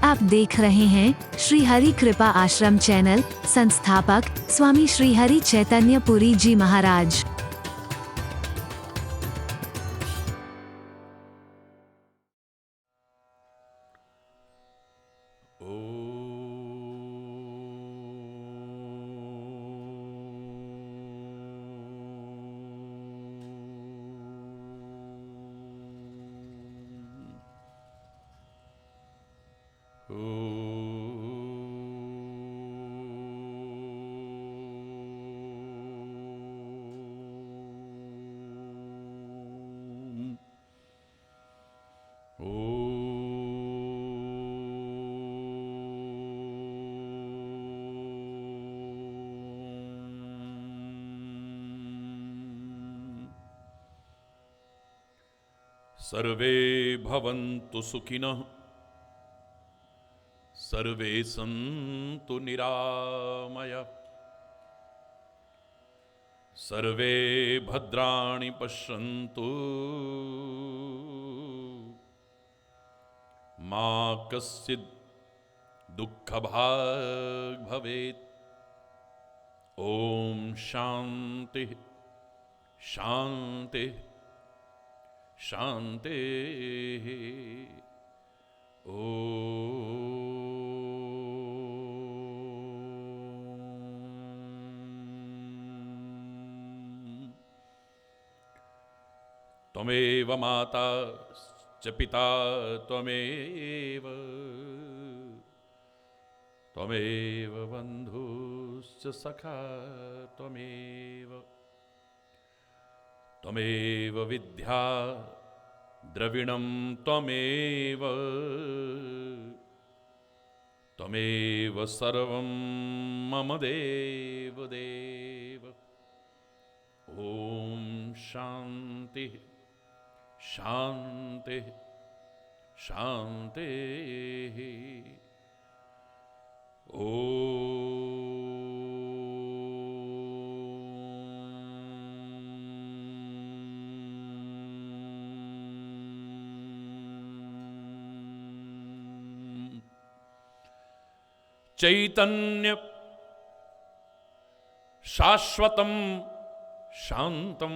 आप देख रहे हैं श्री हरि कृपा आश्रम चैनल। संस्थापक स्वामी श्री हरि चैतन्य पुरी जी महाराज। सर्वे भवन्तु सुखिनः, सर्वे सन्तु निरामयाः, सर्वे भद्राणि पश्यन्तु, मा कश्चित् दुःखभाग् भवेत्। ॐ शान्तिः शान्तिः शान्ति। त्वमेव माता च पिता त्वमेव, त्वमेव बन्धुश्च सखा त्वमेव, त्वमेव विद्या द्रविणं त्वमेव, त्वमेव सर्वं मम देव देव। ॐ शान्तिः शान्तिः शान्तिः। चैतन्य शाश्वतं शान्तं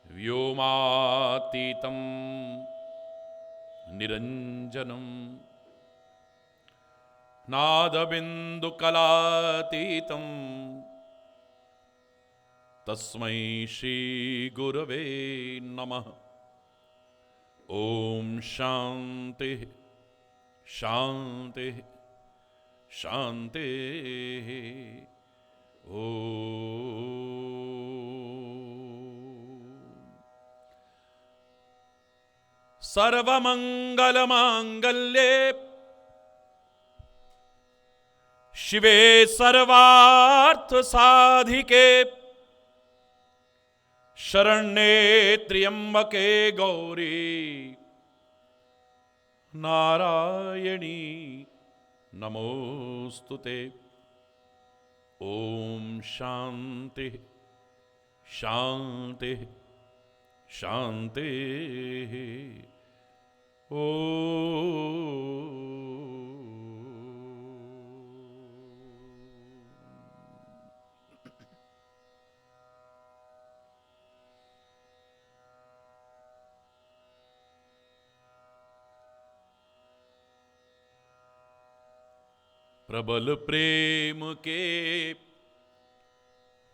व्योमातीतं निरञ्जनं नादबिन्दुकलातीतं तस्मै श्रीगुरवे नमः। ॐ शान्तिः शान्तिः शान्तिः। सर्वमङ्गलमाङ्गल्ये शिवे सर्वार्थसाधिके, शरण्ये त्र्यम्बके गौरी नारायणी नमोस्तुते। ॐ शान्तिः शान्तिः शान्तिः। प्रबल प्रेम के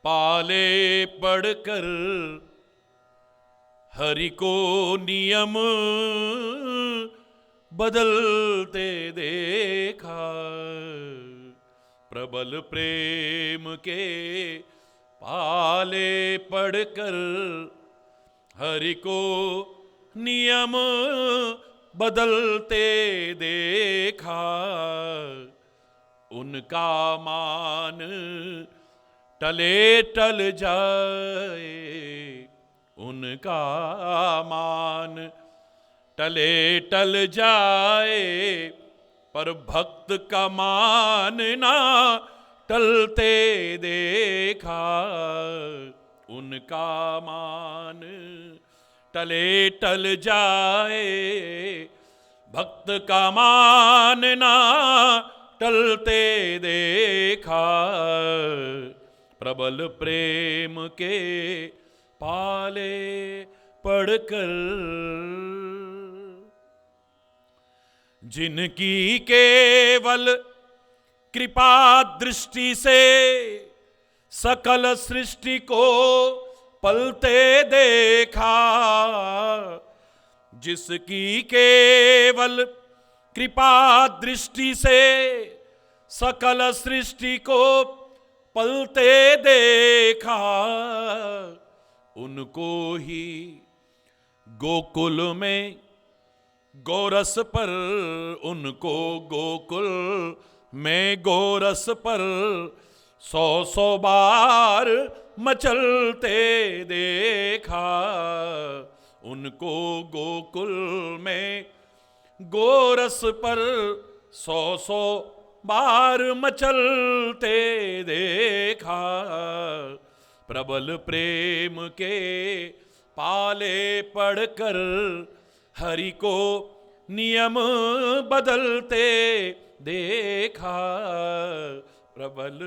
पाले पढ़कर हरि को नियम बदलते देखा। प्रबल प्रेम के पाले पढ़कर हरि को नियम बदलते देखा। उनका मान टले टल जाए, उनका मान टले टल जाए, पर भक्त का मान ना टलते देखा। उनका मान टले टल जाए, भक्त का मानना टलते देखा, प्रबल प्रेम के पाले पड़कर। जिनकी केवल कृपा दृष्टि से सकल सृष्टि को पलते देखा, जिसकी केवल कृपा दृष्टि से सकल सृष्टि को पलते देखा, उनको ही गोकुल में गोरस पर, उनको गोकुल में गोरस पर 100-100 बार मचलते देखा, उनको गोकुल में गोरस पर 100-100 बार मचलते देखा, प्रबल प्रेम के पाले पड़कर हरि को नियम बदलते देखा, प्रबल।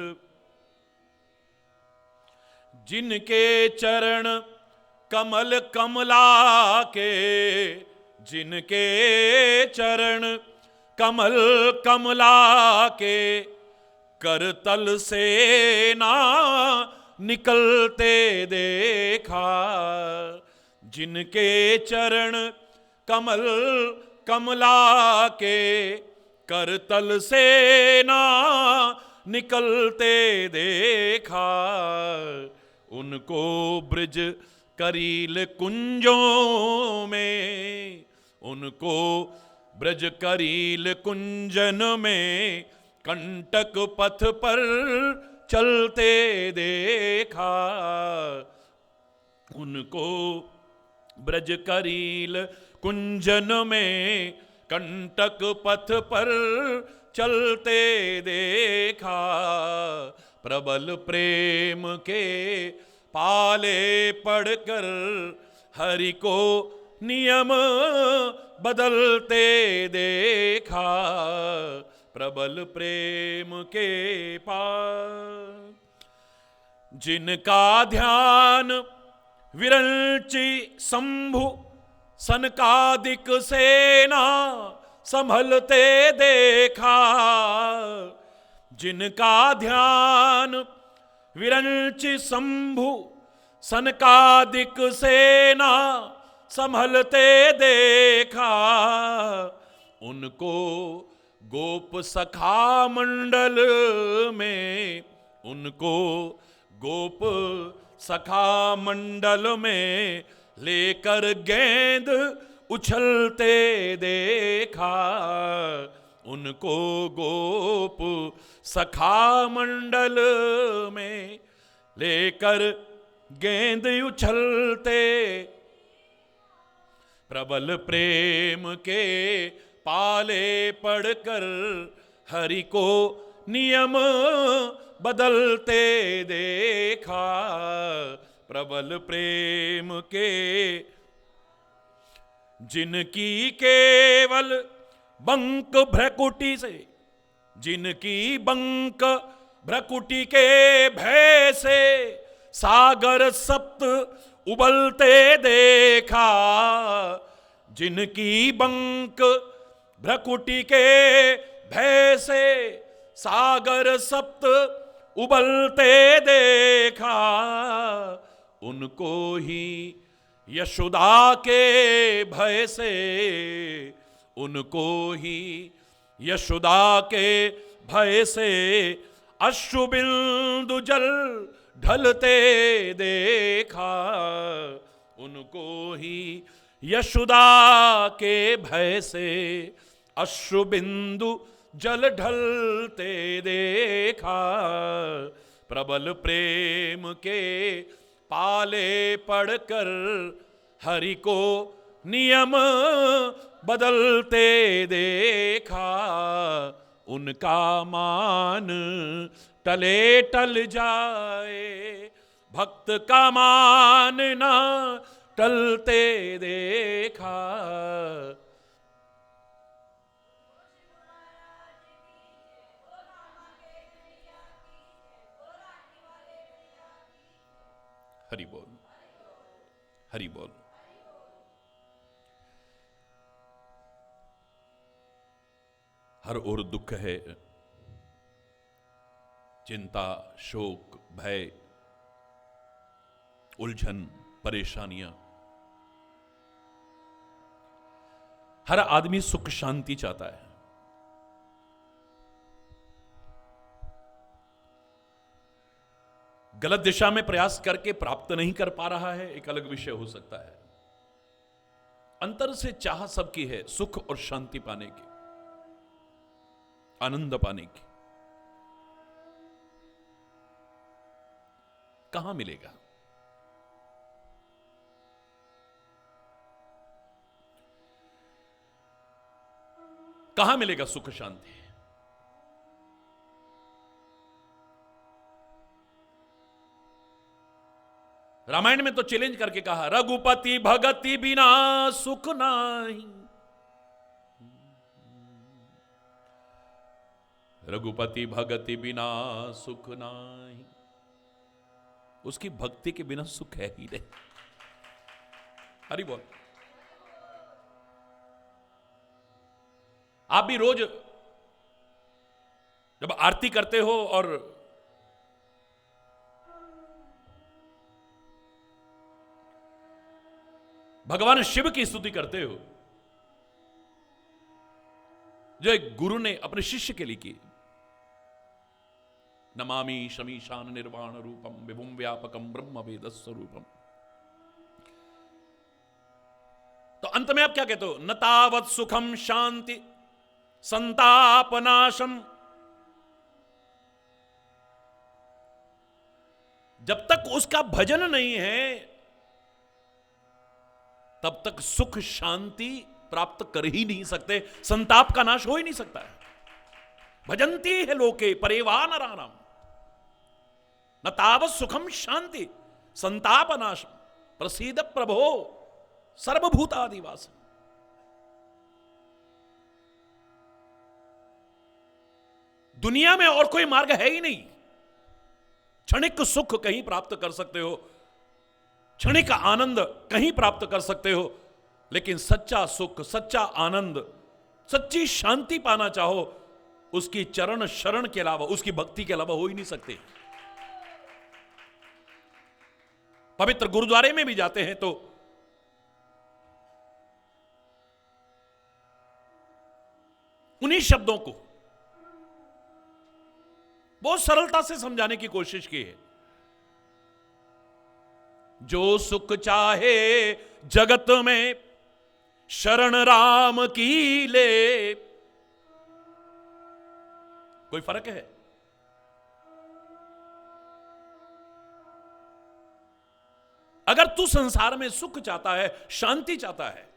जिनके चरण कमल कमला के, जिनके चरण कमल कमला के करतल से ना निकलते देखा, जिनके चरण कमल कमला के करतल से ना निकलते देखा, उनको ब्रज करील कुंजों में, उनको ब्रज करील कुंजन में कंटक पथ पर चलते देखा, उनको ब्रज करील कुंजन में कंटक पथ पर चलते देखा, प्रबल प्रेम के पाले पड़कर हरि को नियम बदलते देखा, प्रबल प्रेम के पास। जिनका ध्यान विरंचि शंभु सनकादिक सेना संभलते देखा, जिनका ध्यान विरंचि शंभु सनकादिक सेना संभलते देखा, उनको गोप सखा मंडल में, उनको गोप सखा मंडल में लेकर गेंद उछलते देखा, उनको गोप सखा मंडल में लेकर गेंद उछलते, प्रबल प्रेम के पाले पड़कर हरि को नियम बदलते देखा, प्रबल प्रेम के। जिनकी केवल बंक भ्रकुटी से, जिनकी बंक भ्रकुटी के भय से सागर सप्त उबलते देखा, जिनकी बंक भ्रकुटी के भय से सागर सप्त उबलते देखा, उनको ही यशोदा के भय से, उनको ही यशोदा के भय से अश्रुबिंदु जल ढलते देखा, उनको ही यशोदा के भय से अश्रुबिंदु जल ढलते देखा, प्रबल प्रेम के पाले पड़कर हरि को नियम बदलते देखा, उनका मान टले टल जाए, भक्त का मान ना टलते देखा। हरि बोल, हरि बोल। हर ओर दुख है, चिंता, शोक, भय, उलझन, परेशानियां। हर आदमी सुख शांति चाहता है। गलत दिशा में प्रयास करके प्राप्त नहीं कर पा रहा है, एक अलग विषय हो सकता है। अंतर से चाह सबकी है, सुख और शांति पाने की, आनंद पाने की। कहां मिलेगा? कहां मिलेगा सुख शांति? रामायण में तो चैलेंज करके कहा, रघुपति भगति बिना सुख नाही, रघुपति भगति बिना सुख नाही। उसकी भक्ति के बिना सुख है ही नहीं। हरि बोल। आप भी रोज जब आरती करते हो और भगवान शिव की स्तुति करते हो, जो एक गुरु ने अपने शिष्य के लिए की, नमामि शमीशान निर्वाण रूपम विभुम व्यापकम ब्रह्म वेद स्वरूपम, तो अंत में आप क्या कहते हो? न तावत सुखम शांति संतापनाशम। जब तक उसका भजन नहीं है तब तक सुख शांति प्राप्त कर ही नहीं सकते, संताप का नाश हो ही नहीं सकता है। भजंती है लोके परेवान रानम, न तावत सुखम शांति संताप नाश, प्रसीद प्रभो सर्वभूतादिवास। दुनिया में और कोई मार्ग है ही नहीं। क्षणिक सुख कहीं प्राप्त कर सकते हो, क्षणिक आनंद कहीं प्राप्त कर सकते हो, लेकिन सच्चा सुख, सच्चा आनंद, सच्ची शांति पाना चाहो, उसकी चरण शरण के अलावा, उसकी भक्ति के अलावा हो ही नहीं सकते। पवित्र गुरुद्वारे में भी जाते हैं तो उन्हीं शब्दों को बहुत सरलता से समझाने की कोशिश की है। जो सुख चाहे जगत में शरण राम की ले। कोई फर्क है? अगर तू संसार में सुख चाहता है, शांति चाहता है,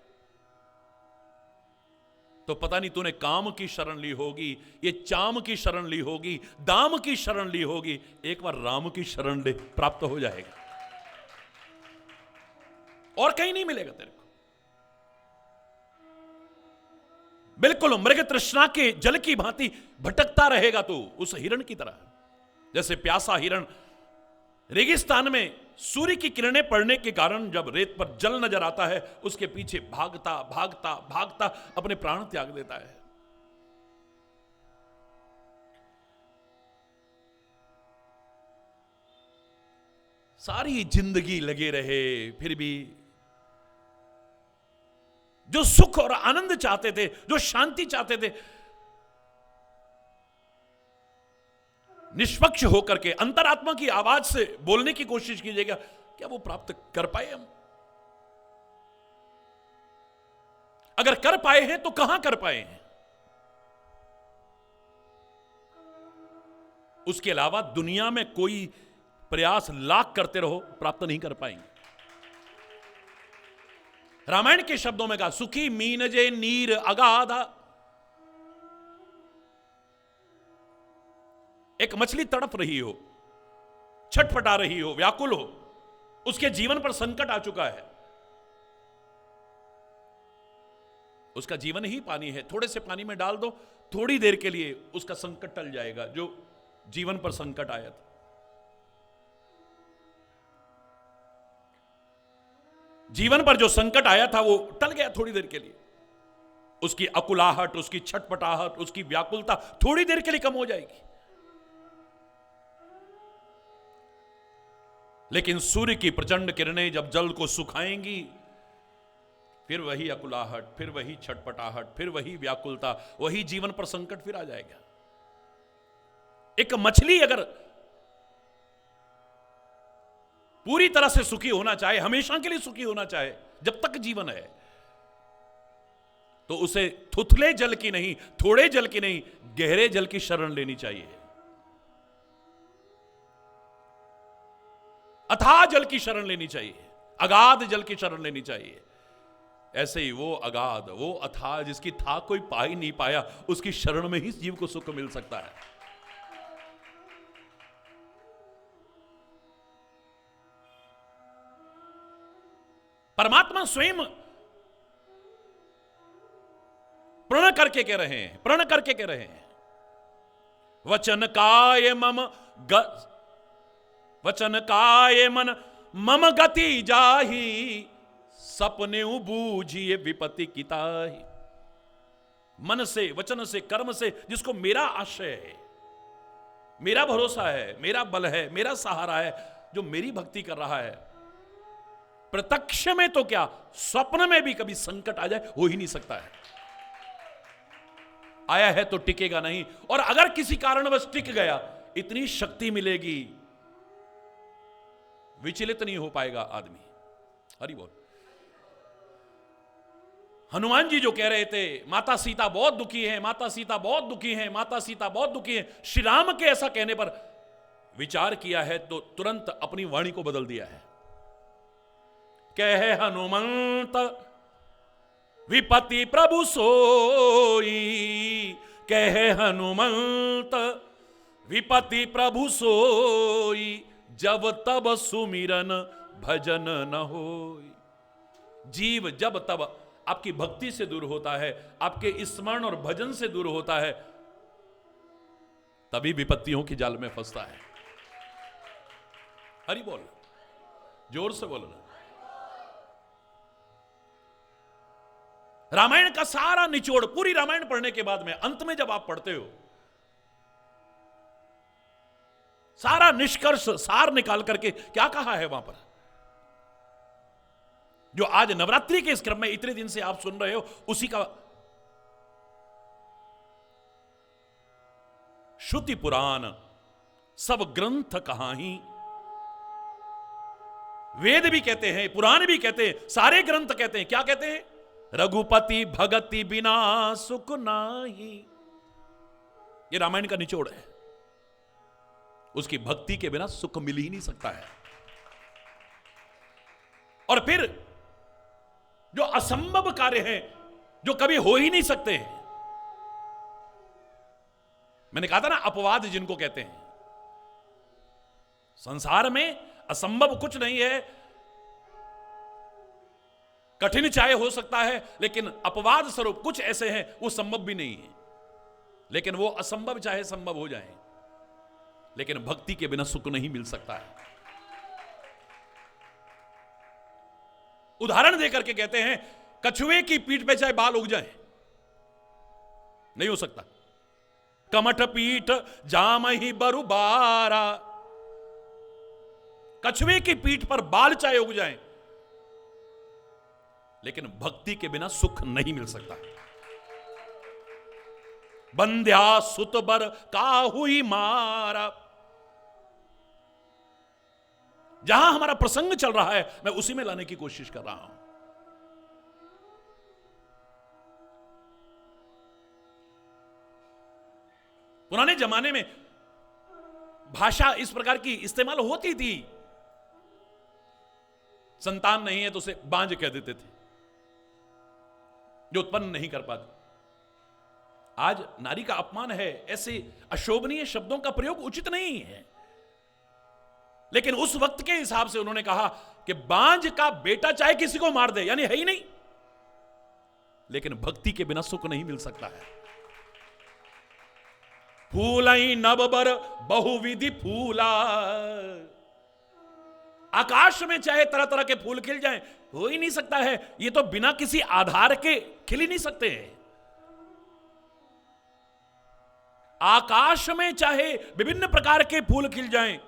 तो पता नहीं तूने काम की शरण ली होगी, ये चाम की शरण ली होगी, दाम की शरण ली होगी। एक बार राम की शरण ले, प्राप्त हो जाएगा, और कहीं नहीं मिलेगा तेरे को। बिल्कुल मृग तृष्णा के जल की भांति भटकता रहेगा तू, उस हिरण की तरह। जैसे प्यासा हिरण रेगिस्तान में सूर्य की किरणें पड़ने के कारण जब रेत पर जल नजर आता है, उसके पीछे भागता भागता भागता अपने प्राण त्याग देता है। सारी जिंदगी लगे रहे, फिर भी जो सुख और आनंद चाहते थे, जो शांति चाहते थे, निष्पक्ष होकर के अंतरात्मा की आवाज से बोलने की कोशिश कीजिएगा, क्या वो प्राप्त कर पाए हम? अगर कर पाए हैं तो कहां कर पाए हैं? उसके अलावा दुनिया में कोई प्रयास लाख करते रहो, प्राप्त नहीं कर पाएंगे। रामायण के शब्दों में कहा, सुखी मीनजे नीर अगाधा। एक मछली तड़प रही हो, छटपटा रही हो, व्याकुल हो, उसके जीवन पर संकट आ चुका है, उसका जीवन ही पानी है। थोड़े से पानी में डाल दो, थोड़ी देर के लिए उसका संकट टल जाएगा, जो जीवन पर संकट आया था। जीवन पर जो संकट आया था वो टल गया थोड़ी देर के लिए। उसकी अकुलाहट, उसकी छटपटाहट, उसकी व्याकुलता थोड़ी देर के लिए कम हो जाएगी। लेकिन सूर्य की प्रचंड किरणें जब जल को सुखाएंगी, फिर वही अकुलाहट, फिर वही छटपटाहट, फिर वही व्याकुलता, वही जीवन पर संकट फिर आ जाएगा। एक मछली अगर पूरी तरह से सुखी होना चाहे, हमेशा के लिए सुखी होना चाहे, जब तक जीवन है, तो उसे थुथले जल की नहीं, थोड़े जल की नहीं, गहरे जल की शरण लेनी चाहिए, अथाह जल की शरण लेनी चाहिए, अगाध जल की शरण लेनी चाहिए। ऐसे ही वो अगाध, वो अथाह जिसकी था कोई पा ही नहीं पाया, उसकी शरण में ही जीव को सुख मिल सकता है। परमात्मा स्वयं प्रण करके कह रहे हैं, प्रण करके कह रहे हैं, वचन काय मम वचन काय मन मम गति जाही, सपने बूझिए विपत्ति की ताही। मन से, वचन से, कर्म से जिसको मेरा आश्रय है, मेरा भरोसा है, मेरा बल है, मेरा सहारा है, जो मेरी भक्ति कर रहा है, प्रत्यक्ष में तो क्या, स्वप्न में भी कभी संकट आ जाए हो ही नहीं सकता है। आया है तो टिकेगा नहीं, और अगर किसी कारणवश टिक गया, इतनी शक्ति मिलेगी, विचलित नहीं हो पाएगा आदमी। हरि बोल। हनुमान जी जो कह रहे थे, माता सीता बहुत दुखी है, माता सीता बहुत दुखी है, माता सीता बहुत दुखी है, श्री राम के ऐसा कहने पर विचार किया है तो तुरंत अपनी वाणी को बदल दिया है। कहे हनुमंत विपति प्रभु सोई, कहे हनुमंत विपति प्रभु सोई, जब तब सुमिरन भजन न होई। जीव जब तब आपकी भक्ति से दूर होता है, आपके स्मरण और भजन से दूर होता है, तभी विपत्तियों की जाल में फंसता है। हरि बोल, जोर से बोलना। रामायण का सारा निचोड़, पूरी रामायण पढ़ने के बाद में अंत में जब आप पढ़ते हो, सारा निष्कर्ष सार निकाल करके क्या कहा है वहां पर, जो आज नवरात्रि के इस क्रम में इतने दिन से आप सुन रहे हो, उसी का श्रुति पुराण सब ग्रंथ कहाही, वेद भी कहते हैं, पुराण भी कहते हैं, सारे ग्रंथ कहते हैं, क्या कहते हैं, रघुपति भगति बिना सुख नाही। ये रामायण का निचोड़ है। उसकी भक्ति के बिना सुख मिल ही नहीं सकता है। और फिर जो असंभव कार्य हैं, जो कभी हो ही नहीं सकते हैं, मैंने कहा था ना, अपवाद जिनको कहते हैं, संसार में असंभव कुछ नहीं है। कठिन चाहे हो सकता है, लेकिन अपवाद स्वरूप कुछ ऐसे हैं वो संभव भी नहीं है। लेकिन वो असंभव चाहे संभव हो जाए, लेकिन भक्ति के बिना सुख नहीं मिल सकता है। उदाहरण देकर के कहते हैं, कछुए की पीठ पे चाहे बाल उग जाए, नहीं हो सकता। कमठ पीठ जाम ही बरुबारा, कछुए की पीठ पर बाल चाहे उग जाए, लेकिन भक्ति के बिना सुख नहीं मिल सकता। बंध्या सुत बर काहू ही मारा। जहां हमारा प्रसंग चल रहा है, मैं उसी में लाने की कोशिश कर रहा हूं। पुराने जमाने में भाषा इस प्रकार की इस्तेमाल होती थी। संतान नहीं है तो उसे बांझ कह देते थे, जो उत्पन्न नहीं कर पाती। आज नारी का अपमान है, ऐसे अशोभनीय शब्दों का प्रयोग उचित नहीं है। लेकिन उस वक्त के हिसाब से उन्होंने कहा कि बांझ का बेटा चाहे किसी को मार दे, यानी है ही नहीं, लेकिन भक्ति के बिना सुख नहीं मिल सकता है। फूलई नवबर बहुविधि फूला, आकाश में चाहे तरह तरह के फूल खिल जाएं, हो ही नहीं सकता है। ये तो बिना किसी आधार के खिल ही नहीं सकते हैं। आकाश में चाहे विभिन्न प्रकार के फूल खिल जाएं,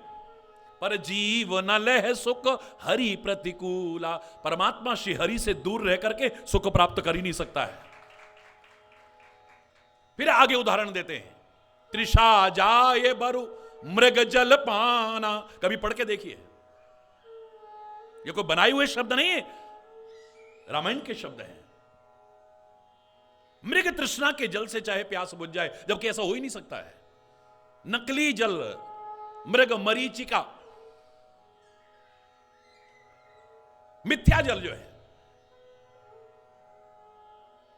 पर जीव न लह सुख हरि प्रतिकूला। परमात्मा श्री हरि से दूर रह करके सुख प्राप्त कर ही नहीं सकता है। फिर आगे उदाहरण देते हैं, तृषा जाए बरु मृग जल पाना। कभी पढ़ के देखिए, ये कोई बनाए हुए शब्द नहीं है, रामायण के शब्द हैं। मृग तृष्णा के जल से चाहे प्यास बुझ जाए, जबकि ऐसा हो ही नहीं सकता है। नकली जल, मृग मरीचिका, मिथ्या जल जो है,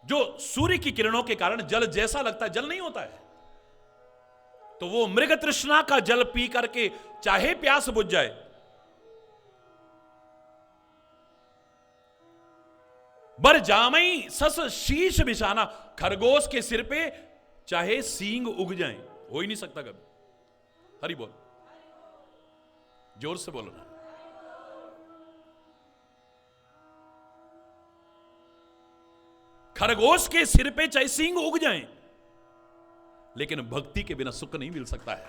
जो सूर्य की किरणों के कारण जल जैसा लगता है, जल नहीं होता है। तो वो मृग तृष्णा का जल पी करके चाहे प्यास बुझ जाए, बर जामई सस शीश बिछाना। खरगोश के सिर पे चाहे सींग उग जाएं, हो ही नहीं सकता कभी। हरि बोल, जोर से बोलो ना। खरगोश के सिर पे चाहे सींग उग जाएं, लेकिन भक्ति के बिना सुख नहीं मिल सकता है।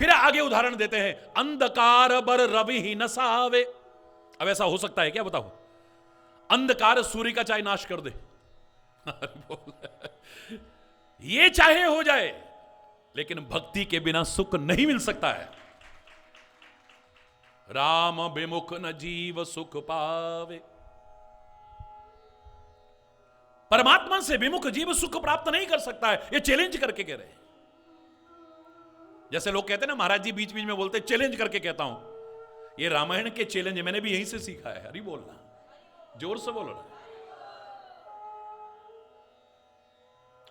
फिर आगे उदाहरण देते हैं, अंधकार बर रवि ही नसावे। अब ऐसा हो सकता है क्या, बताओ? अंधकार सूर्य का चाहे नाश कर दे, ये चाहे हो जाए, लेकिन भक्ति के बिना सुख नहीं मिल सकता है। राम विमुख न जीव सुख पावे। परमात्मा से विमुख जीव सुख प्राप्त नहीं कर सकता है। ये चैलेंज करके कह रहे हैं। जैसे लोग कहते हैं ना, महाराज जी बीच बीच में बोलते चैलेंज करके कहता हूं, ये रामायण के चैलेंज मैंने भी यहीं से सीखा है। हरि बोलना, जोर से बोलो ना।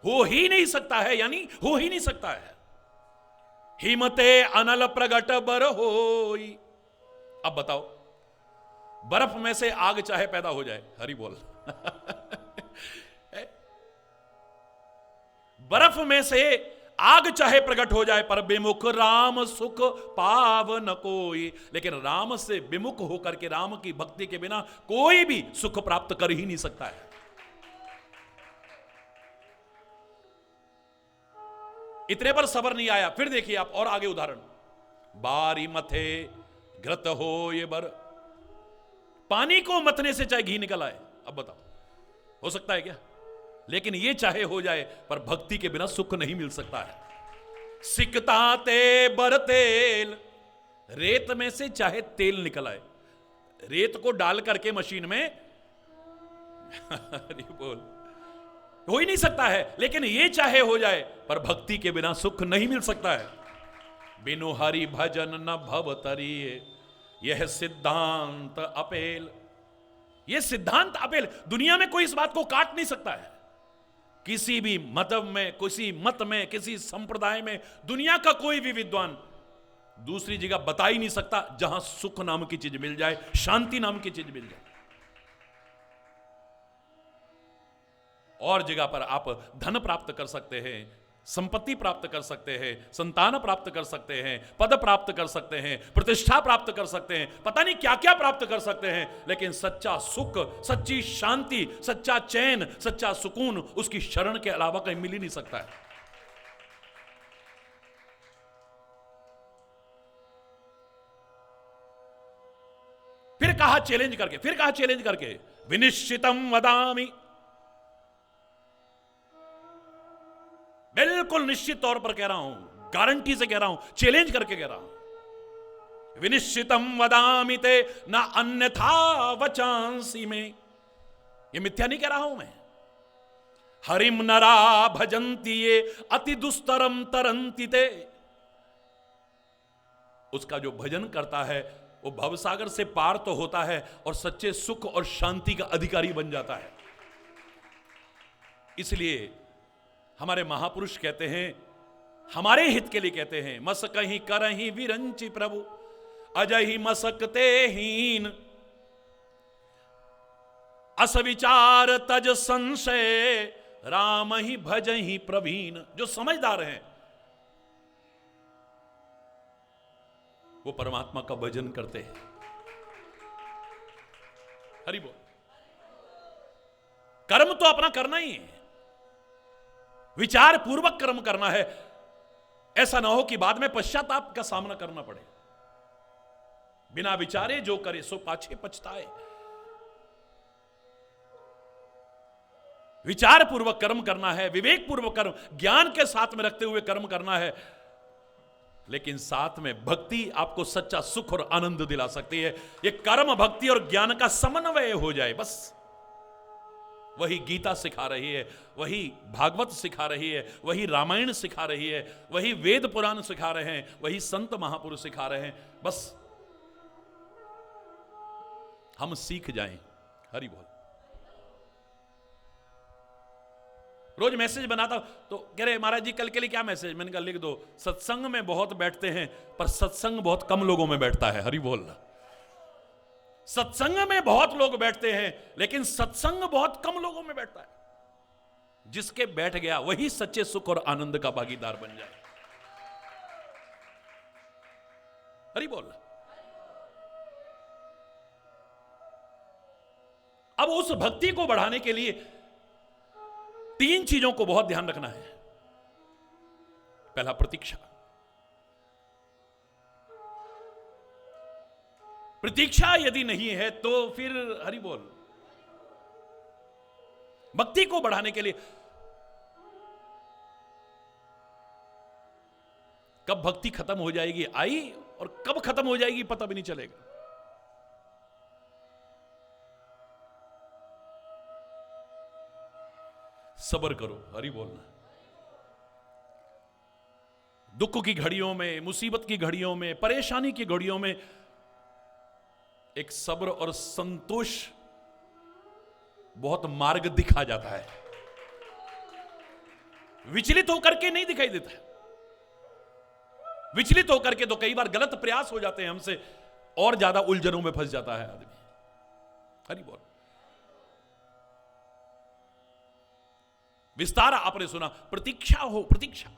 हो ही नहीं सकता है, यानी हो ही नहीं सकता है। हिमते अनल प्रगट बर होई। अब बताओ, बर्फ में से आग चाहे पैदा हो जाए, हरि बोल बर्फ में से आग चाहे प्रकट हो जाए, पर विमुख राम सुख पाव न कोई। लेकिन राम से विमुख होकर के, राम की भक्ति के बिना कोई भी सुख प्राप्त कर ही नहीं सकता है। इतने पर सबर नहीं आया, फिर देखिए आप और आगे उदाहरण। बारी मथे घृत हो ये बर। पानी को मतने से चाहे घी निकल आए, अब बताओ हो सकता है क्या? लेकिन ये चाहे हो जाए, पर भक्ति के बिना सुख नहीं मिल सकता है। सिकता ते बर तेल। रेत में से चाहे तेल निकल आए, रेत को डाल करके मशीन में बोल, हो ही नहीं सकता है। लेकिन ये चाहे हो जाए, पर भक्ति के बिना सुख नहीं मिल सकता है। बिनु हरि भजन न भव तरिए, यह सिद्धांत अपेल। यह सिद्धांत अपेल। दुनिया में कोई इस बात को काट नहीं सकता है। किसी भी मत में, किसी मत में, किसी संप्रदाय में दुनिया का कोई भी विद्वान दूसरी जगह बता ही नहीं सकता जहां सुख नाम की चीज मिल जाए, शांति नाम की चीज मिल जाए। और जगह पर आप धन प्राप्त कर सकते हैं, संपत्ति प्राप्त कर सकते हैं, संतान प्राप्त कर सकते हैं, पद प्राप्त कर सकते हैं, प्रतिष्ठा प्राप्त कर सकते हैं, पता नहीं क्या क्या प्राप्त कर सकते हैं। लेकिन सच्चा सुख, सच्ची शांति, सच्चा चैन, सच्चा सुकून उसकी शरण के अलावा कहीं मिल ही नहीं सकता है। फिर कहा चैलेंज करके, विनिश्चितम वदामि। बिल्कुल निश्चित तौर पर कह रहा हूं, गारंटी से कह रहा हूं, चैलेंज करके कह रहा हूं। विनिश्चितम वदामि ते न अन्यथा वचांसी में। ये मिथ्या नहीं कह रहा हूं मैं। हरिम नरा भजंती ये अति दुस्तरम तरंती ते। उसका जो भजन करता है वो भवसागर से पार तो होता है और सच्चे सुख और शांति का अधिकारी बन जाता है। इसलिए हमारे महापुरुष कहते हैं, हमारे हित के लिए कहते हैं, मसक ही करही विरंची प्रभु, अजय ही मसकते हीन, असविचार तज संशय, राम ही भज ही प्रवीण। जो समझदार हैं वो परमात्मा का भजन करते हैं। हरि बोल। कर्म तो अपना करना ही है, विचार पूर्वक कर्म करना है। ऐसा ना हो कि बाद में पश्चाताप का सामना करना पड़े। बिना विचारे जो करे सो पाछे पछताए। विचार पूर्वक कर्म करना है, विवेक पूर्वक कर्म, ज्ञान के साथ में रखते हुए कर्म करना है। लेकिन साथ में भक्ति आपको सच्चा सुख और आनंद दिला सकती है। ये कर्म, भक्ति और ज्ञान का समन्वय हो जाए, बस वही गीता सिखा रही है, वही भागवत सिखा रही है, वही रामायण सिखा रही है, वही वेद पुराण सिखा रहे हैं, वही संत महापुरुष सिखा रहे हैं। बस हम सीख जाएं। हरि बोल। रोज मैसेज बनाता हूं तो कह रहे महाराज जी कल के लिए क्या मैसेज? मैंने कहा लिख दो, सत्संग में बहुत बैठते हैं पर सत्संग बहुत कम लोगों में बैठता है। हरि बोल। सत्संग में बहुत लोग बैठते हैं लेकिन सत्संग बहुत कम लोगों में बैठता है। जिसके बैठ गया वही सच्चे सुख और आनंद का भागीदार बन जाए। हरि बोल। अब उस भक्ति को बढ़ाने के लिए 3 चीजों को बहुत ध्यान रखना है। पहला, प्रतीक्षा। प्रतीक्षा यदि नहीं है तो फिर हरि बोल। भक्ति को बढ़ाने के लिए कब भक्ति खत्म हो जाएगी आई और कब खत्म हो जाएगी पता भी नहीं चलेगा। सब्र करो। हरि बोलना। दुख की घड़ियों में, मुसीबत की घड़ियों में, परेशानी की घड़ियों में एक सब्र और संतोष बहुत मार्ग दिखा जाता है। विचलित होकर के नहीं दिखाई देता। विचलित होकर के तो कई बार गलत प्रयास हो जाते हैं हमसे, और ज्यादा उलझनों में फंस जाता है आदमी। हरि बोल। विस्तार आपने सुना, प्रतीक्षा हो, प्रतीक्षा।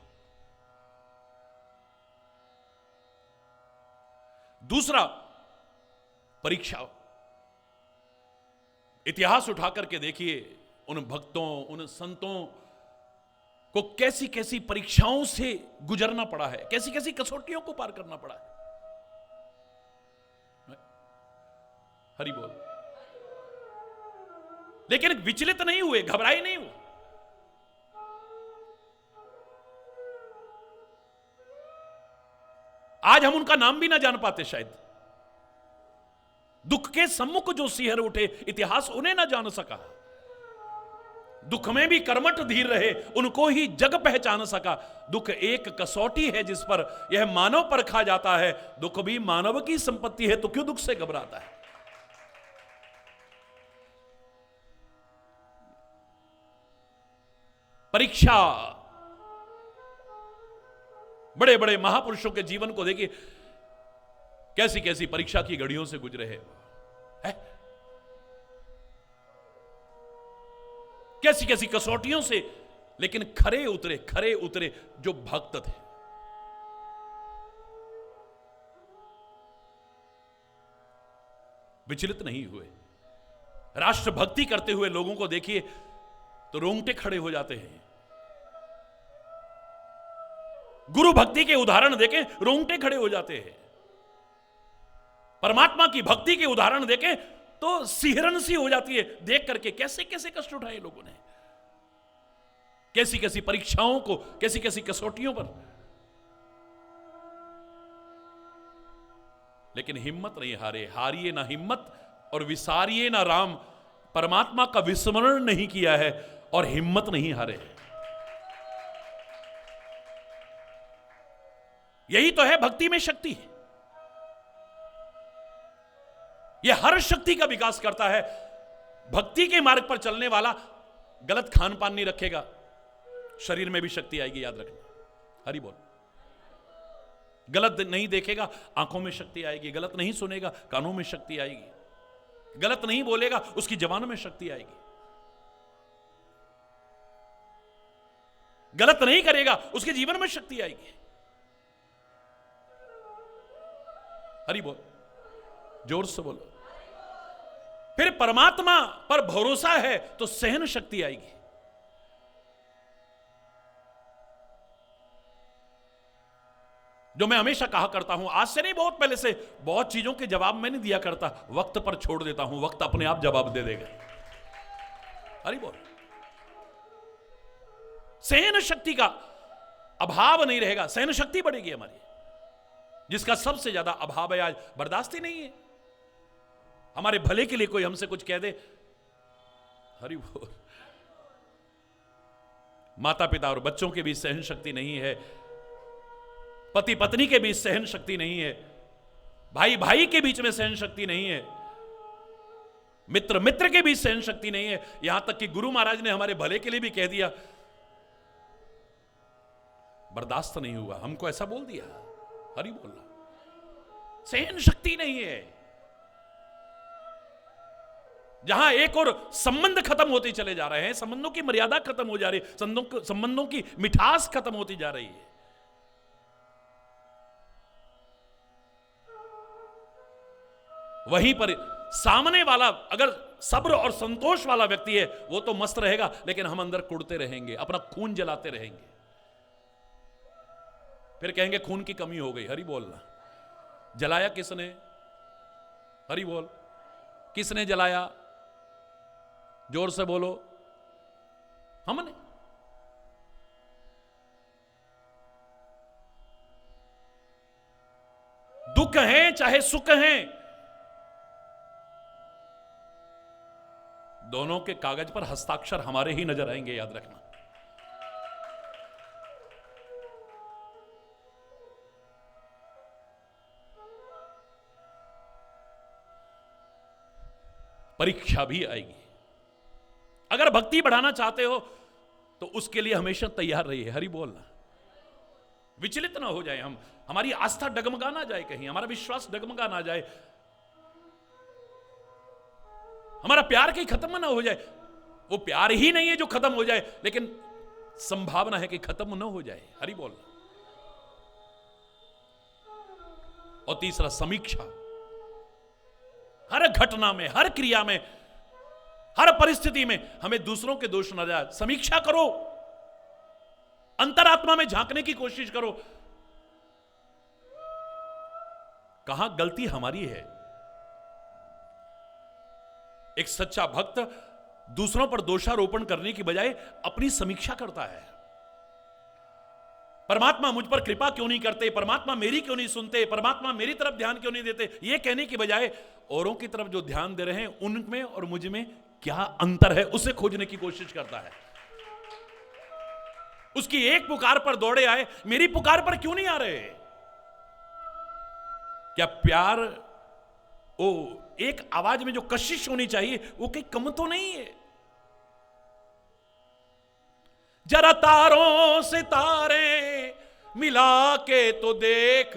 दूसरा, परीक्षा। इतिहास उठाकर के देखिए, उन भक्तों, उन संतों को कैसी कैसी परीक्षाओं से गुजरना पड़ा है, कैसी कैसी कसौटियों को पार करना पड़ा है। हरि बोल। लेकिन विचलित नहीं हुए, घबराए नहीं हुए। आज हम उनका नाम भी ना जान पाते शायद। दुख के सम्मुख जो सिहर उठे, इतिहास उन्हें ना जान सका। दुख में भी कर्मठ धीर रहे, उनको ही जग पहचान सका। दुख एक कसौटी है जिस पर यह मानव परखा जाता है। दुख भी मानव की संपत्ति है तो क्यों दुख से घबराता है। परीक्षा। बड़े बड़े महापुरुषों के जीवन को देखिए, कैसी कैसी परीक्षा की घड़ियों से गुजरे हैं। कैसी कैसी कसौटियों से, लेकिन खरे उतरे जो भक्त थे। विचलित नहीं हुए। राष्ट्र भक्ति करते हुए लोगों को देखिए तो रोंगटे खड़े हो जाते हैं। गुरु भक्ति के उदाहरण देखें, रोंगटे खड़े हो जाते हैं। परमात्मा की भक्ति के उदाहरण देखें तो सिहरन सी हो जाती है देख करके। कैसे कैसे कष्ट उठाए लोगों ने, कैसी कैसी परीक्षाओं को, कैसी कैसी कसौटियों पर। लेकिन हिम्मत नहीं हारे। हारिए ना हिम्मत और विसारिए ना राम। परमात्मा का विस्मरण नहीं किया है और हिम्मत नहीं हारे। यही तो है भक्ति में शक्ति। यह हर शक्ति का विकास करता है। भक्ति के मार्ग पर चलने वाला गलत खान पान नहीं रखेगा, शरीर में भी शक्ति आएगी, याद रखना। हरि बोल। गलत नहीं देखेगा, आंखों में शक्ति आएगी। गलत नहीं सुनेगा, कानों में शक्ति आएगी। गलत नहीं बोलेगा, उसकी जबान में शक्ति आएगी। गलत नहीं करेगा, उसके जीवन में शक्ति आएगी। हरि बोल, जोर से बोलो। फिर परमात्मा पर भरोसा है तो सहन शक्ति आएगी। जो मैं हमेशा कहा करता हूं, आज से नहीं बहुत पहले से, बहुत चीजों के जवाब मैं नहीं दिया करता, वक्त पर छोड़ देता हूं, वक्त अपने आप जवाब दे देगा। हरि बोल। सहन शक्ति का अभाव नहीं रहेगा, सहन शक्ति बढ़ेगी हमारी। जिसका सबसे ज्यादा अभाव है आज, बर्दाश्त ही नहीं है। हमारे भले के लिए कोई हमसे कुछ कह दे, हरि बोल। माता पिता और बच्चों के बीच सहन शक्ति नहीं है, पति पत्नी के बीच सहन शक्ति नहीं है, भाई भाई के बीच में सहन शक्ति नहीं है, मित्र मित्र के बीच सहन शक्ति नहीं है। यहां तक कि गुरु महाराज ने हमारे भले के लिए भी कह दिया, बर्दाश्त नहीं हुआ, हमको ऐसा बोल दिया। हरि बोलना, सहन शक्ति नहीं है। जहां एक और संबंध खत्म होते चले जा रहे हैं, संबंधों की मर्यादा खत्म हो जा रही है, संबंधों की मिठास खत्म होती जा रही है। वहीं पर सामने वाला अगर सब्र और संतोष वाला व्यक्ति है, वो तो मस्त रहेगा, लेकिन हम अंदर कुड़ते रहेंगे, अपना खून जलाते रहेंगे। फिर कहेंगे खून की कमी हो गई। हरि बोलना, जलाया किसने? हरि बोल, किसने जलाया? जोर से बोलो, हमने। दुख है चाहे सुख है, दोनों के कागज पर हस्ताक्षर हमारे ही नजर आएंगे, याद रखना। परीक्षा भी आएगी। अगर भक्ति बढ़ाना चाहते हो तो उसके लिए हमेशा तैयार रहिए। हरि बोलना, विचलित ना हो जाए हम, हमारी आस्था डगमगा ना जाए, कहीं हमारा विश्वास डगमगा ना जाए, हमारा प्यार कहीं खत्म ना हो जाए। वो प्यार ही नहीं है जो खत्म हो जाए, लेकिन संभावना है कि खत्म ना हो जाए। हरि बोल। और तीसरा, समीक्षा। हर घटना में, हर क्रिया में, हर परिस्थिति में हमें दूसरों के दोष न जाए। समीक्षा करो, अंतरात्मा में झांकने की कोशिश करो, कहां गलती हमारी है। एक सच्चा भक्त दूसरों पर दोषारोपण करने की बजाय अपनी समीक्षा करता है। परमात्मा मुझ पर कृपा क्यों नहीं करते, परमात्मा मेरी क्यों नहीं सुनते, परमात्मा मेरी तरफ ध्यान क्यों नहीं देते, यह कहने की बजाय औरों की तरफ जो ध्यान दे रहे हैं उनमें और मुझ में क्या अंतर है, उसे खोजने की कोशिश करता है। उसकी एक पुकार पर दौड़े आए, मेरी पुकार पर क्यों नहीं आ रहे? क्या प्यार ओ एक आवाज में जो कशिश होनी चाहिए वो कहीं कम तो नहीं है? जरा तारों से तारे मिला के तो देख,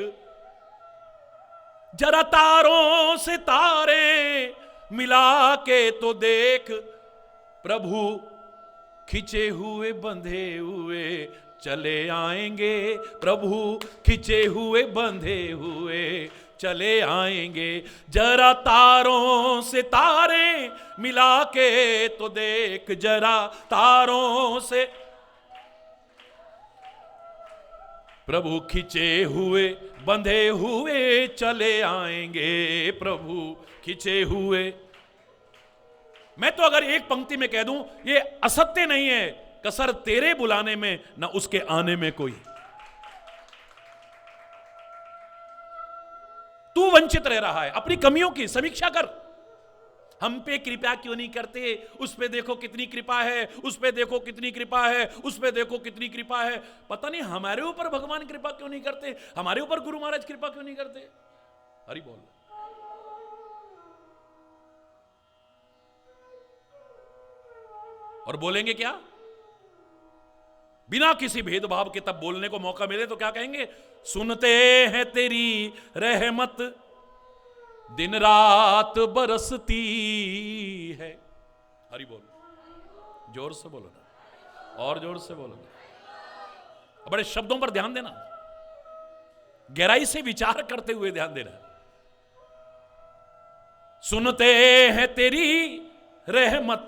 जरा तारों से तारे मिला के तो देख, प्रभु खिंचे हुए बंधे हुए चले आएंगे, प्रभु खिंचे हुए बंधे हुए चले आएंगे। जरा तारों से तारे मिला के तो देख, जरा तारों से प्रभु खिंचे हुए बंधे हुए चले आएंगे, प्रभु खिंचे हुए। मैं तो अगर एक पंक्ति में कह दूं, ये असत्य नहीं है, कसर तेरे बुलाने में ना उसके आने में कोई। तू वंचित रह रहा है, अपनी कमियों की समीक्षा कर। हम पे कृपा क्यों नहीं करते, उस पे देखो कितनी कृपा है, उस पे देखो कितनी कृपा है, उस पे देखो कितनी कृपा है। पता नहीं हमारे ऊपर भगवान कृपा क्यों नहीं करते, हमारे ऊपर गुरु महाराज कृपा क्यों नहीं करते। हरि बोल। और बोलेंगे क्या? बिना किसी भेदभाव के तब बोलने को मौका मिले तो क्या कहेंगे? सुनते हैं तेरी रहमत दिन रात बरसती है। हरि बोल, जोर से बोलो ना, और जोर से बोलो ना। बड़े शब्दों पर ध्यान देना, गहराई से विचार करते हुए ध्यान देना। सुनते हैं तेरी रहमत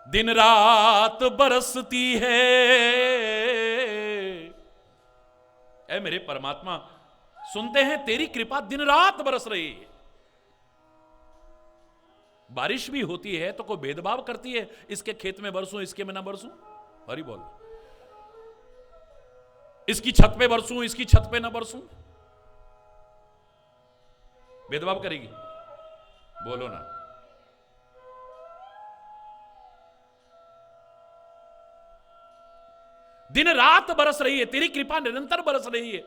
दिन रात बरसती है। ऐ मेरे परमात्मा, सुनते हैं तेरी कृपा दिन रात बरस रही है। बारिश भी होती है तो कोई भेदभाव करती है, इसके खेत में बरसूं इसके में ना बरसूं? हरी बोल। इसकी छत पे बरसूं इसकी छत पे ना बरसूं? भेदभाव करेगी? बोलो ना। दिन रात बरस रही है, तेरी कृपा निरंतर बरस रही है,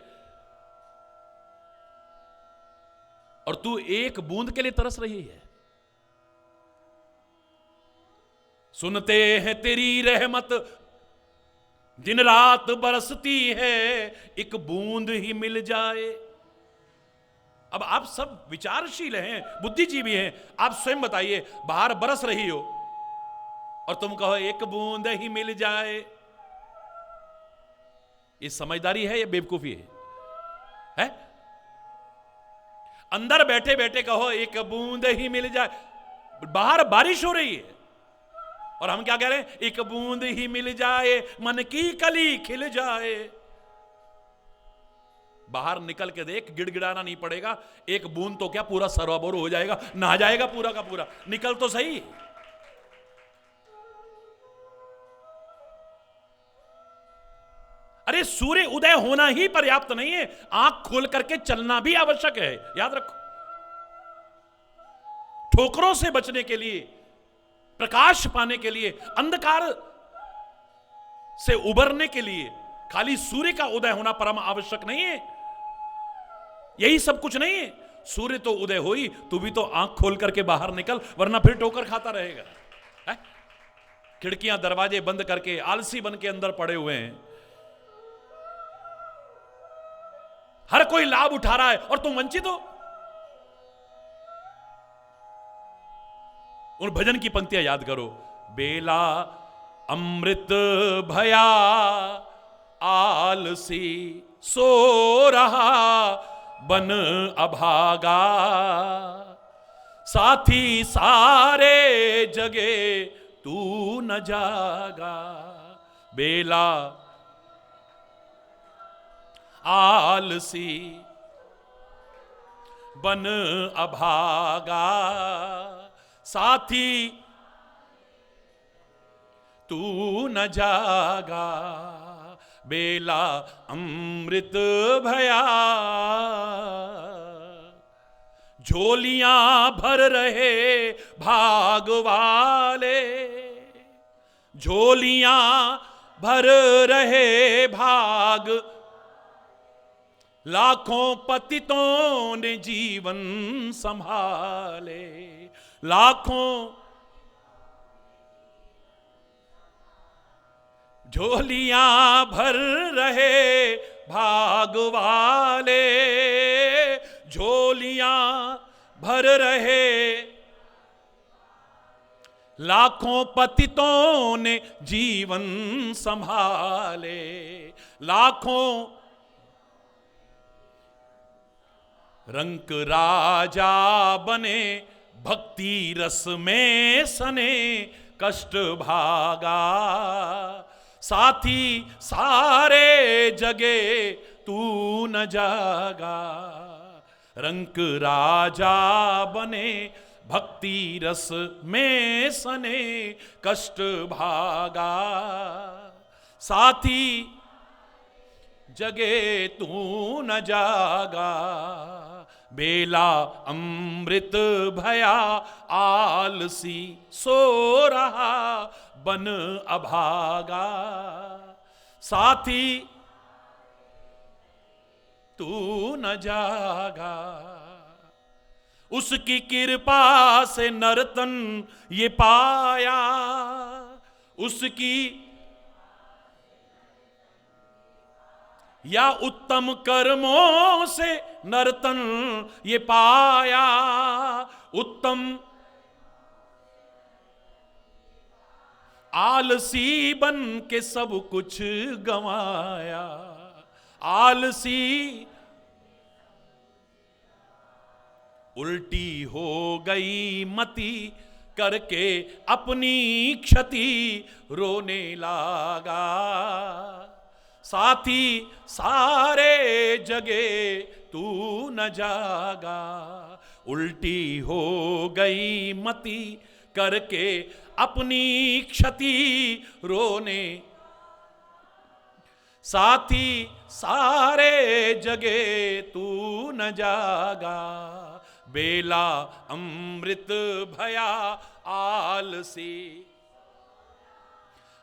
और तू एक बूंद के लिए तरस रही है। सुनते हैं तेरी रहमत दिन रात बरसती है, एक बूंद ही मिल जाए। अब आप सब विचारशील हैं, बुद्धिजीवी हैं, आप स्वयं बताइए, बाहर बरस रही हो और तुम कहो एक बूंद ही मिल जाए, ये समझदारी है या बेवकूफी है? अंदर बैठे बैठे कहो एक बूंद ही मिल जाए, बाहर बारिश हो रही है और हम क्या कह रहे हैं? एक बूंद ही मिल जाए मन की कली खिल जाए। बाहर निकल के देख, गिड़गिड़ाना नहीं पड़ेगा, एक बूंद तो क्या पूरा सरोवर हो जाएगा, नहा जाएगा पूरा का पूरा। निकल तो सही। अरे सूर्य उदय होना ही पर्याप्त नहीं है, आंख खोल करके चलना भी आवश्यक है, याद रखो। ठोकरों से बचने के लिए, प्रकाश पाने के लिए, अंधकार से उबरने के लिए खाली सूर्य का उदय होना परम आवश्यक नहीं है, यही सब कुछ नहीं है। सूर्य तो उदय हो ही, तू भी तो आंख खोल करके बाहर निकल, वरना फिर ठोकर खाता रहेगा। है? खिड़कियां दरवाजे बंद करके आलसी बन के अंदर पड़े हुए हैं, हर कोई लाभ उठा रहा है और तुम वंचित हो। उन भजन की पंक्तियां याद करो। बेला अमृत भया आलसी सो रहा बन अभागा, साथी सारे जगे तू न जागा। बेला आलसी बन अभागा, साथी तू न जागा। बेला अमृत भया, झोलियां भर रहे भाग वाले, झोलियां भर रहे भाग, लाखों पतितों ने जीवन संभाले। लाखों झोलियां भर रहे भाग वाले, झोलियां भर रहे, लाखों पतितों ने जीवन संभाले। लाखों रंक राजा बने, भक्ति रस में सने, कष्ट भागा, साथी सारे जगे तू न जागा। रंक राजा बने, भक्ति रस में सने, कष्ट भागा, साथी जगे तू न जागा। बेला अमृत भया आलसी सो रहा बन अभागा, साथी तू न जागा। उसकी कृपा से नर्तन ये पाया, उसकी या उत्तम कर्मों से नर्तन ये पाया, उत्तम आलसी बन के सब कुछ गंवाया। आलसी उल्टी हो गई मति करके अपनी क्षति रोने लगा। साथी सारे जगे तू न जागा। उल्टी हो गई मति करके अपनी क्षति रोने, साथी सारे जगे तू न जागा। बेला अमृत भया आलसी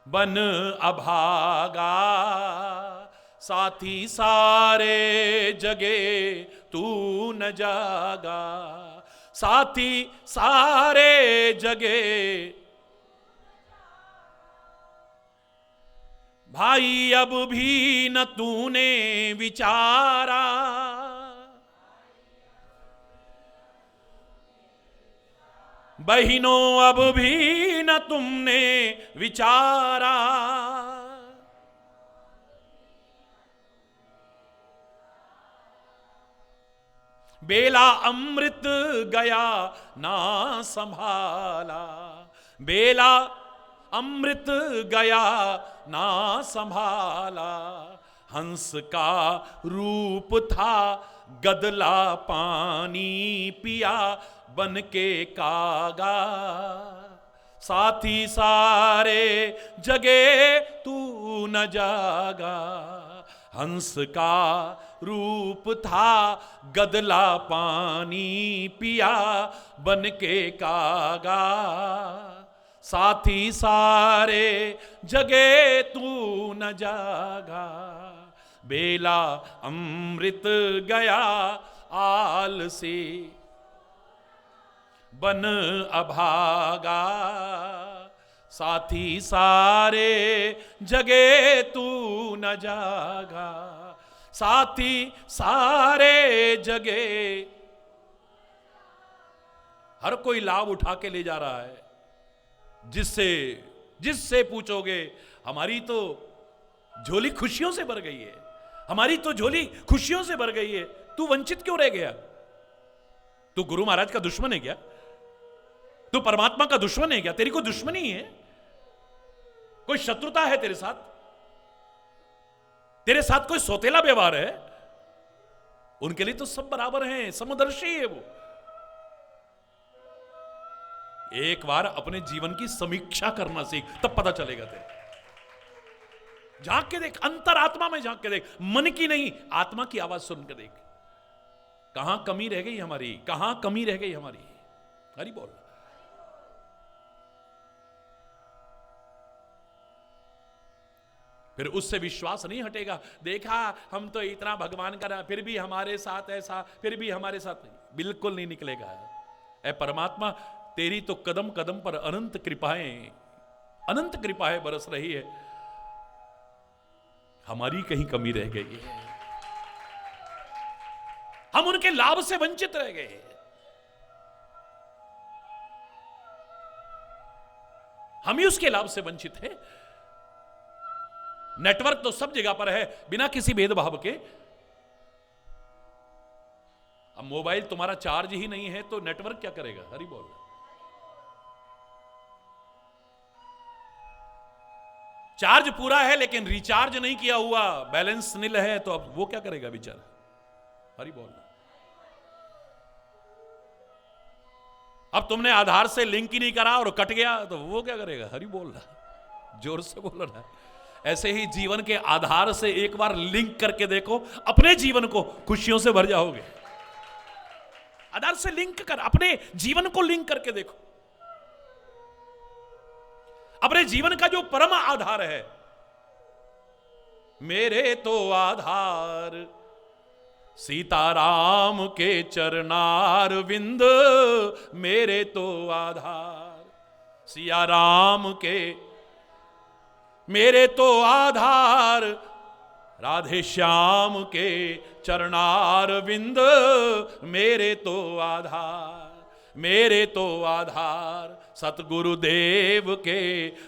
बन अभागा। साथी सारे जगे तू न जागा। साथी सारे जगे, भाई अब भी न तूने विचारा। बहिनों अब भी न तुमने विचारा। बेला अमृत गया ना संभाला। बेला अमृत गया ना संभाला। हंस का रूप था गदला पानी पिया बन के कागा। साथी सारे जगे तू न जागा। हंस का रूप था गदला पानी पिया बन के कागा। साथी सारे जगे तू न जागा। बेला अमृत गया आलसी बन अभागा। साथी सारे जगे तू न जागा। साथी सारे जगे। हर कोई लाभ उठा के ले जा रहा है। जिससे पूछोगे हमारी तो झोली खुशियों से भर गई है, हमारी तो झोली खुशियों से भर गई है, तू वंचित क्यों रह गया? तू गुरु महाराज का दुश्मन है क्या? तू परमात्मा का दुश्मन है क्या? तेरी कोई दुश्मनी है, कोई शत्रुता है तेरे साथ? तेरे साथ कोई सौतेला व्यवहार है? उनके लिए तो सब बराबर हैं, समदर्शी है वो। एक बार अपने जीवन की समीक्षा करना सीख, तब पता चलेगा तेरे। झांक के देख, अंतरात्मा में झांक के देख, मन की नहीं आत्मा की आवाज सुन के देख। कहां कमी रह गई हमारी, कहां कमी रह गई हमारी। हरि बोल। फिर उससे विश्वास नहीं हटेगा। देखा हम तो इतना भगवान का, फिर भी हमारे साथ ऐसा, फिर भी हमारे साथ नहीं। बिल्कुल नहीं निकलेगा। ऐ परमात्मा, तेरी तो कदम कदम पर अनंत कृपाएं बरस रही है, हमारी कहीं कमी रह गई है। हम उनके लाभ से वंचित रह गए। हम ही उसके लाभ से वंचित हैं। नेटवर्क तो सब जगह पर है, बिना किसी भेदभाव के। अब मोबाइल तुम्हारा चार्ज ही नहीं है तो नेटवर्क क्या करेगा? हरि बोल। चार्ज पूरा है लेकिन रिचार्ज नहीं किया हुआ, बैलेंस नील है, तो अब वो क्या करेगा बेचारा? हरि बोल। अब तुमने आधार से लिंक ही नहीं करा और कट गया तो वो क्या करेगा? हरि बोल रहा, जोर से बोल रहा। ऐसे ही जीवन के आधार से एक बार लिंक करके देखो, अपने जीवन को खुशियों से भर जाओगे। आधार से लिंक कर, अपने जीवन को लिंक करके देखो। अपने जीवन का जो परम आधार है, मेरे तो आधार सीताराम के चरणार विंद, मेरे तो आधार सिया राम के, मेरे तो आधार राधे श्याम के चरणार विंद, मेरे तो आधार, मेरे तो आधार सतगुरुदेव के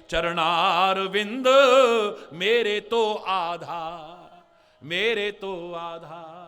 चरणार विंद, मेरे तो आधार, मेरे तो आधार।